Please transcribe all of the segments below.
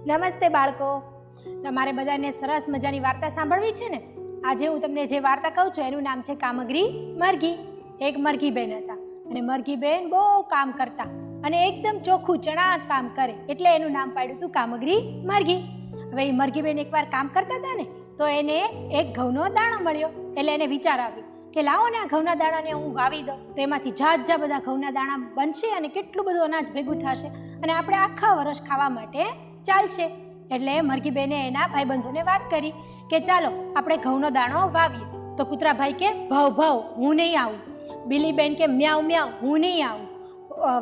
નમસ્તે બાળકો, તમારે બધાને સરસ મજાની વાર્તા સાંભળવી છે ને? આજે હું તમને જે વાર્તા કહું છું એનું નામ છે કામગરી મરઘી. એક મરઘી બેન હતા અને મરઘી બેન બહુ કામ કરતા અને એકદમ ચોખ્ખું ચણાક કામ કરે એટલે એનું નામ પાડ્યું હતું કામગરી મરઘી. હવે એ મરઘી બેન એકવાર કામ કરતા હતા ને તો એને એક ઘઉંનો દાણો મળ્યો એટલે એને વિચાર આવ્યો કે લાવો ને આ ઘઉંના દાણાને હું વાવી દઉં તો એમાંથી જાત બધા ઘઉંના દાણા બનશે અને કેટલું બધું અનાજ ભેગું થશે અને આપણે આખા વર્ષ ખાવા માટે ચાલશે. એટલે મરઘી બેને એના ભાઈબંધોને વાત કરી કે ચાલો આપણે ઘઉંનો દાણો વાવીએ. તો કૂતરાભાઈ કે ભાવ ભાવ હું નહીં આવું, બિલીબેન કે મ્યાઉ મ્યાઉ હું નહીં આવું,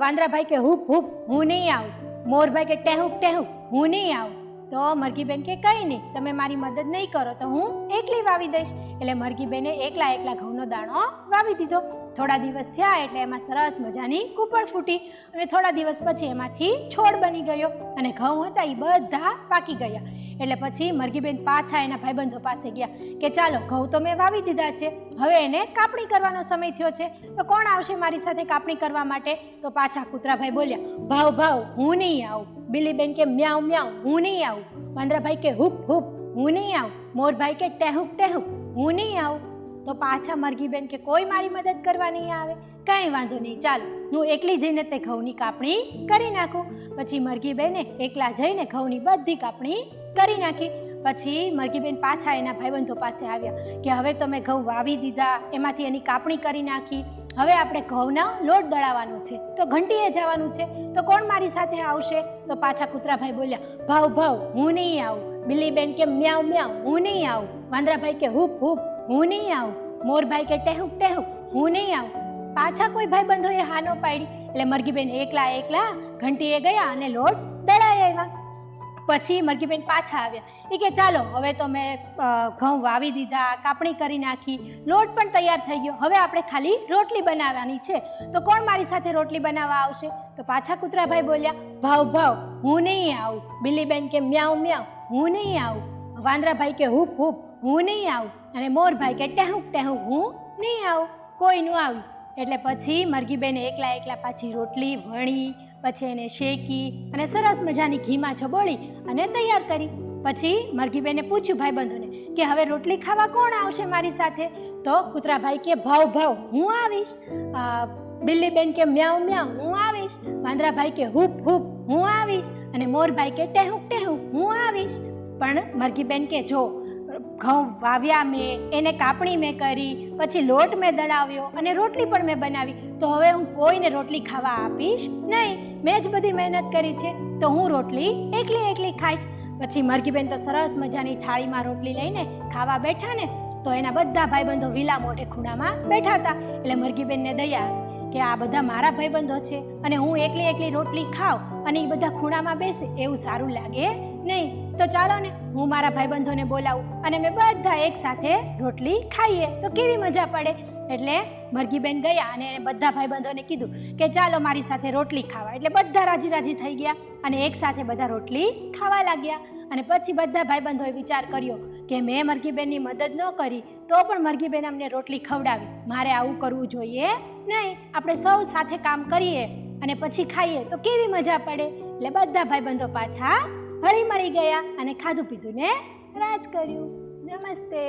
વાંદરાભાઈ કે હુપ હુપ હું નહીં આવું, મોરભાઈ કે ટેહુક ટેહુક હું નહીં આવું. તો મરઘીબેન કે કંઈ નહીં, તમે મારી મદદ નહીં કરો તો હું એકલી વાવી દઈશ. એટલે મરઘીબેને એકલા ઘઉંનો દાણો વાવી દીધો. થોડા દિવસ થયા એટલે એમાં સરસ મજાની કૂપળ ફૂટી અને થોડા દિવસ પછી એમાંથી છોડ બની ગયો અને ઘઉં હતા એ બધા પાકી ગયા. એટલે પછી મરઘીબેન પાછા એના ભાઈબંધો પાસે ગયા કે ચાલો ઘઉં તો મેં વાવી દીધા છે, હવે એને કાપણી કરવાનો સમય થયો છે, તો કોણ આવશે મારી સાથે કાપણી કરવા માટે? તો પાછા કૂતરાભાઈ બોલ્યા ભાવ ભાવ હું નહીં આવું, બિલીબેન કે મ્યાઉ મ્યાઉ હું નહીં આવું, વાંદરાભાઈ કે હુપ હુપ હું નહીં આવું, મોરભાઈ કે ટેહુક ટેહુક હું નહીં આવું. તો પાછા મરઘીબેન કે કોઈ મારી મદદ કરવા નહીં આવે. કાંઈ વાંધો નહીં, ચાલો હું એકલી જઈને તે ઘઉંની કાપણી કરી નાખું. પછી મરઘીબેને એકલા જઈને ઘઉંની બધી કાપણી કરી નાખી. પછી મરઘીબેન પાછા એના ભાઈબંધો પાસે આવ્યા કે હવે તો મેં ઘઉં વાવી દીધા, એમાંથી એની કાપણી કરી નાખી, હવે આપણે ઘઉંનો લોટ દળાવવાનો છે તો ઘંટીએ જવાનું છે, તો કોણ મારી સાથે આવશે? તો પાછા કૂતરાભાઈ બોલ્યા ભાવ ભાવ હું નહીં આવું, બિલીબેન કે મ્યાઉ મ્યાઉ હું નહીં આવું, વાંદરાભાઈ કે હુપ હુપ હું નહીં આવું, મોરભાઈ કે ટેહુક ટેહુક હું નહીં આવું. પાછા કોઈ ભાઈબંધોએ હા ન પાડી એટલે મરઘીબેન એકલા ઘંટીએ ગયા અને લોટ દળાઈ આવ્યા. પછી મરઘીબેન પાછા આવ્યા એ કે ચાલો હવે તો મેં ઘઉં વાવી દીધા, કાપણી કરી નાખી, લોટ પણ તૈયાર થઈ ગયો, હવે આપણે ખાલી રોટલી બનાવવાની છે, તો કોણ મારી સાથે રોટલી બનાવવા આવશે? તો પાછા કૂતરાભાઈ બોલ્યા ભાવ ભાવ હું નહીં આવું, બિલીબેન કે મ્યાઉ મ્યાઉ હું નહીં આવું, વાંદરાભાઈ કે હુપ હુપ હું નહીં આવું અને મોરભાઈ કે ટેહુક ટેહુક હું નહીં આવું. કોઈનું આવ્યું એટલે પછી મરઘીબેને એકલા પાછી રોટલી વણી, પછી એને શેકી અને સરસ મજાની ઘીમાં છબોળી અને તૈયાર કરી. પછી મરઘીબેને પૂછ્યું ભાઈબંધોને કે હવે રોટલી ખાવા કોણ આવશે મારી સાથે? તો કૂતરાભાઈ કે ભાવ ભાવ હું આવીશ, બિલ્લીબેન કે મ્યાઉ મ્યાઉ હું આવીશ, વાંદરાભાઈ કે હુપ હુપ હું આવીશ અને મોરભાઈ કે ટેહુક ટેહુક હું આવીશ. પણ મરઘીબેન કે જો ઘઉં વાવ્યા મેં, એને કાપણી મેં કરી, પછી લોટ મેં દળાવ્યો અને રોટલી પણ મેં બનાવી, તો હવે હું કોઈને રોટલી ખાવા આપીશ નહીં. મેં જ બધી મહેનત કરી છે તો હું રોટલી એકલી ખાઈશ. પછી મરઘીબેન તો સરસ મજાની થાળીમાં રોટલી લઈને ખાવા બેઠા ને તો એના બધા ભાઈબંધો વિલા મોઢે ખૂણામાં બેઠા હતા. એટલે મરઘીબેનને દયા આવી કે આ બધા મારા ભાઈબંધો છે અને હું એકલી રોટલી ખાઉં અને એ બધા ખૂણામાં બેસે એવું સારું લાગે નહીં. તો ચાલો ને હું મારા ભાઈબંધોને બોલાવું અને મેં બધા એક સાથે રોટલી ખાઈએ તો કેવી મજા પડે. એટલે મરઘીબેન ગયા અને બધા ભાઈબંધોને કીધું કે ચાલો મારી સાથે રોટલી ખાવા. એટલે બધા રાજી થઈ ગયા અને એક સાથે બધા રોટલી ખાવા લાગ્યા. અને પછી બધા ભાઈબંધોએ વિચાર કર્યો કે મેં મરઘીબેનની મદદ ન કરી તો પણ મરઘીબેન અમને રોટલી ખવડાવી, મારે આવું કરવું જોઈએ નહીં. આપણે સૌ સાથે કામ કરીએ અને પછી ખાઈએ તો કેવી મજા પડે. એટલે બધા ભાઈબંધો પાછા હળી મળી ગયા અને ખાધું પીધું ને રાજ કર્યું. નમસ્તે.